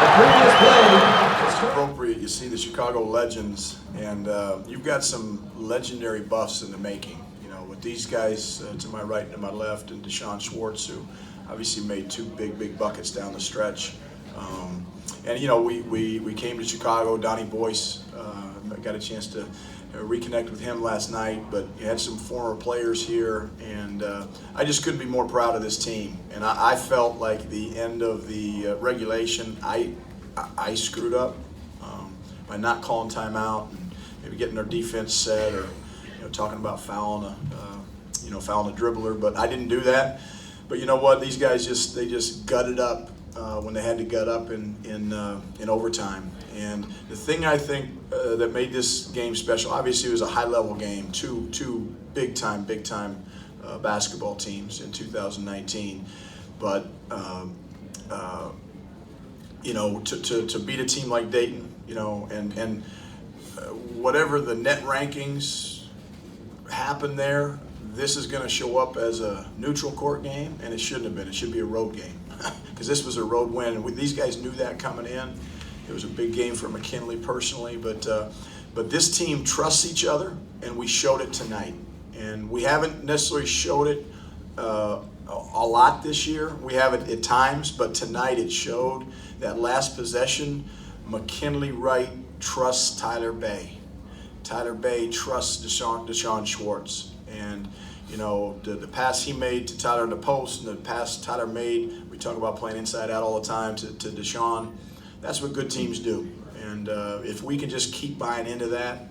previous play. It's appropriate. You see the Chicago legends, and you've got some legendary buffs in the making. You know, with these guys to my right and to my left, and Deshaun Schwartz, who obviously made two big buckets down the stretch. And you know, we came to Chicago. Donnie Boyce, got a chance to reconnect with him last night, but you had some former players here, and I just couldn't be more proud of this team. And I felt like the end of the regulation, I screwed up by not calling timeout and maybe getting our defense set, or talking about fouling a dribbler, but I didn't do that. But you know what? These guys just gutted up when they had to gut up in overtime. And the thing I think that made this game special, obviously it was a high-level game, two big-time basketball teams in 2019. But to beat a team like Dayton, and whatever the net rankings happen there, this is going to show up as a neutral court game, and it shouldn't have been. It should be a road game because this was a road win, and these guys knew that coming in. It was a big game for McKinley personally, but this team trusts each other, and we showed it tonight. And we haven't necessarily showed it a lot this year. We have it at times, but tonight it showed. That last possession, McKinley Wright trusts Tyler Bay. Tyler Bay trusts Deshaun Schwartz. And the pass he made to Tyler in the post, and the pass Tyler made, we talk about playing inside out all the time, to Deshaun. That's what good teams do. And if we can just keep buying into that,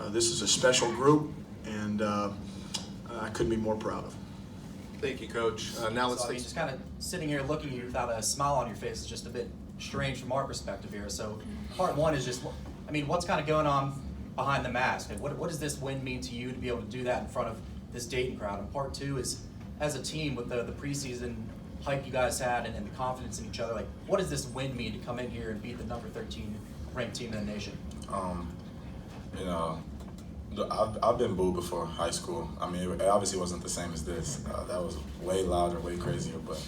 this is a special group, and I couldn't be more proud of them. Thank you, Coach. Now let's take. Just kind of sitting here looking at you without a smile on your face is just a bit strange from our perspective here. So part one is just, what's kind of going on behind the mask? Like, what does this win mean to you to be able to do that in front of this Dayton crowd? And part two is, as a team with the preseason hype you guys had and the confidence in each other, like, what does this win mean to come in here and beat the number 13 ranked team in the nation? I've been booed before high school. It obviously wasn't the same as this. That was way louder, way crazier. But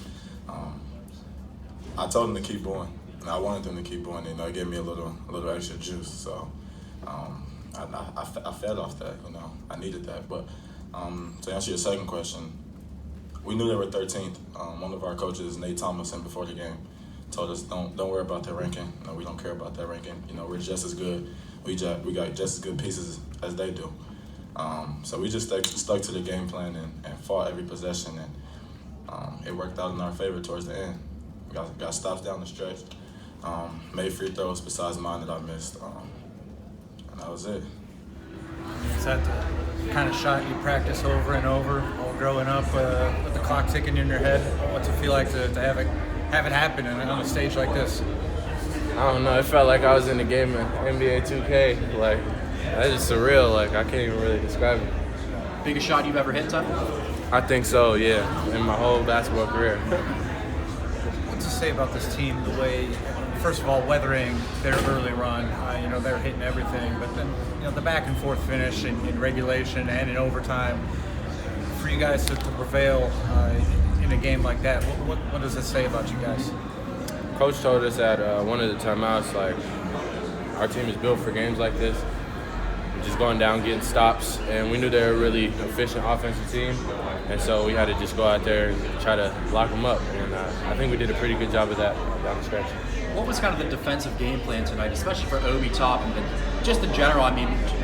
I told them to keep going, and I wanted them to keep going. It gave me a little extra juice. So I fed off that. I needed that. But to answer your second question, we knew they were 13th. One of our coaches, Nate Thomason, before the game, told us don't worry about their ranking. We don't care about that ranking. We're just as good. We got just as good pieces as they do. So we just stuck to the game plan and fought every possession, and it worked out in our favor towards the end. We got stops down the stretch, made free throws besides mine that I missed, and that was it. Is that the kind of shot you practice over and over all growing up with the clock ticking in your head? What's it feel like to have it happen on a stage like this? I don't know. It felt like I was in the game of NBA 2K. Like, that's just surreal. Like, I can't even really describe it. Biggest shot you've ever hit, Tuck? I think so, yeah, in my whole basketball career. What's to say about this team, the way, first of all, weathering their early run, they're hitting everything, but then, the back and forth finish in regulation and in overtime, for you guys to prevail in a game like that, what does it say about you guys? Coach told us at one of the timeouts, like, our team is built for games like this. We're just going down, getting stops, and we knew they were a really efficient offensive team, and so we had to just go out there and try to lock them up, and I think we did a pretty good job of that down the stretch. What was kind of the defensive game plan tonight, especially for Obi Toppin, and just in general,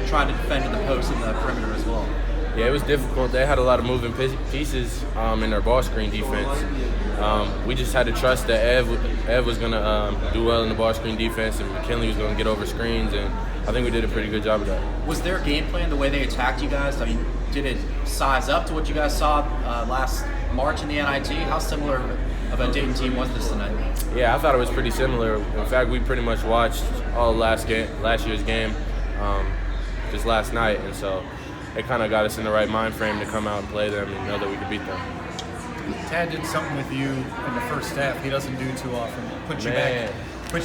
trying to defend in the post and the perimeter as well? Yeah, it was difficult. They had a lot of moving pieces in their ball screen defense. We just had to trust that Ev was going to do well in the ball screen defense, and McKinley was going to get over screens, and I think we did a pretty good job of that. Was their game plan the way they attacked you guys? Did it size up to what you guys saw last March in the NIT? How similar of a Dayton team was this tonight? Yeah, I thought it was pretty similar. In fact, we pretty much watched all last year's game just last night, and so it kind of got us in the right mind frame to come out and play them and know that we could beat them. Tad did something with you in the first half he doesn't do too often. Put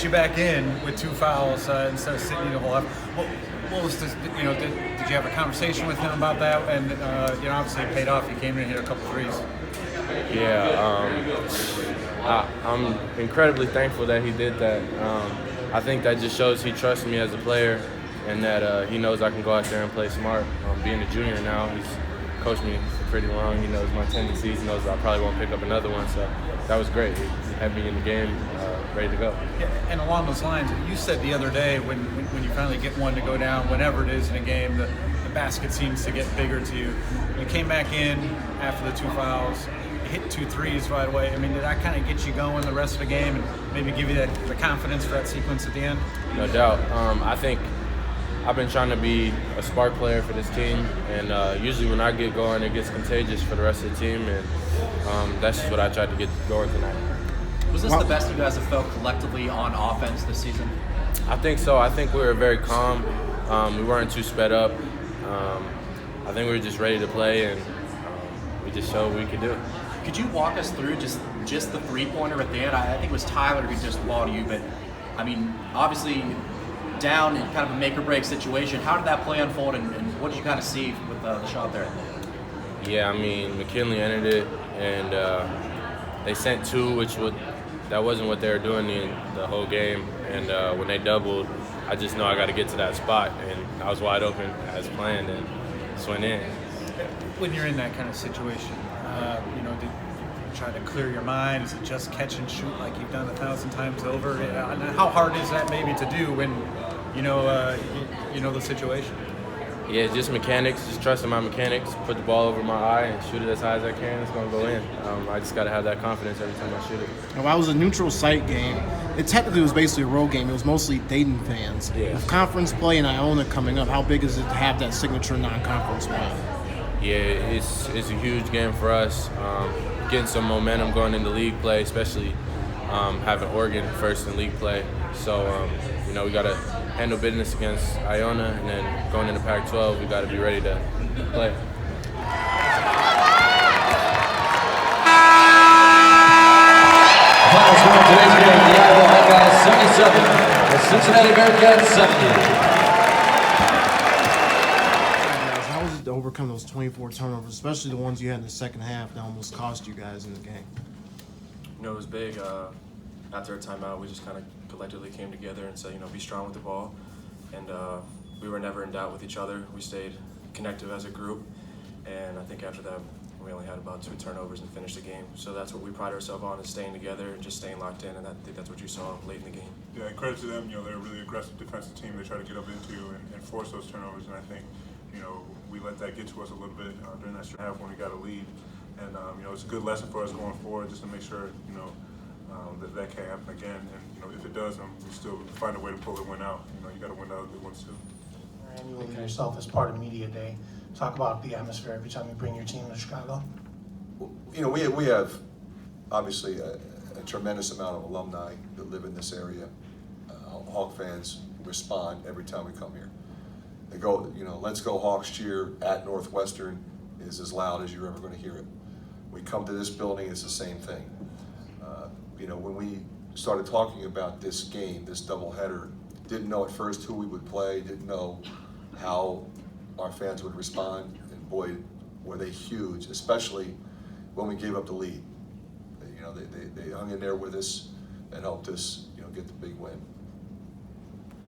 you back in with 2 fouls instead of sitting you the whole half. What was this? Did you have a conversation with him about that? And obviously it paid off. He came in and hit a couple threes. Yeah, I'm incredibly thankful that he did that. I think that just shows he trusts me as a player and that he knows I can go out there and play smart. Being a junior now, he's coached me for pretty long. He knows my tendencies, he knows I probably won't pick up another one. So that was great. He had me in the game, ready to go. And along those lines, you said the other day when you finally get one to go down, whenever it is in a game, the basket seems to get bigger to you. You came back in after the 2 fouls, hit 2 threes right away. I mean, did that kind of get you going the rest of the game and maybe give you the confidence for that sequence at the end? No doubt. I think I've been trying to be a spark player for this team, and usually when I get going, it gets contagious for the rest of the team, and that's just what I tried to get going tonight. Was this the best you guys have felt collectively on offense this season? I think so. I think we were very calm. We weren't too sped up. I think we were just ready to play, and we just showed what we could do. Could you walk us through just the three-pointer at the end? I think it was Tyler who just balled you, but I mean, obviously down in kind of a make-or-break situation. How did that play unfold, and what did you kind of see with the shot there? Yeah, I mean, McKinley entered it, and they sent 2, that wasn't what they were doing the whole game. And when they doubled, I just know I got to get to that spot, and I was wide open as planned, and just went in. When you're in that kind of situation, did you try to clear your mind? Is it just catch and shoot like you've done 1,000 times over? And how hard is that maybe to do when you know the situation? Yeah, just mechanics, just trusting my mechanics, put the ball over my eye and shoot it as high as I can. It's going to go in. I just got to have that confidence every time I shoot it. Now, while it was a neutral site game, it technically was basically a road game. It was mostly Dayton fans. Yeah. With conference play and Iona coming up, how big is it to have that signature non-conference play? Yeah, it's a huge game for us. Getting some momentum going into league play, especially having Oregon first in league play. So, we got to handle business against Iona, and then going into Pac-12, we got to be ready to play. Final score of today's game, the Iowa Hawkeyes 77, the Cincinnati Bearcats 70. How was it to overcome those 24 turnovers, especially the ones you had in the second half that almost cost you guys in the game? It was big. After a timeout, we just kind of collectively came together and said, be strong with the ball. And we were never in doubt with each other. We stayed connected as a group. And I think after that, we only had about 2 turnovers and finished the game. So that's what we pride ourselves on, is staying together and just staying locked in. And I think that's what you saw late in the game. Yeah, and credit to them. They're a really aggressive defensive team. They try to get up into you and force those turnovers. And I think, we let that get to us a little bit during that second half when we got a lead. And, it's a good lesson for us going forward just to make sure, that can't happen again. And, if it does, we still find a way to pull the win out. You got to win the other good ones too. And you look at yourself as part of Media Day. Talk about the atmosphere every time you bring your team to Chicago. We have obviously a tremendous amount of alumni that live in this area. Hawk fans respond every time we come here. They go, let's go Hawks cheer at Northwestern is as loud as you're ever going to hear it. We come to this building, it's the same thing. When we started talking about this game, this doubleheader, didn't know at first who we would play, didn't know how our fans would respond, and boy, were they huge, especially when we gave up the lead. They hung in there with us and helped us, get the big win.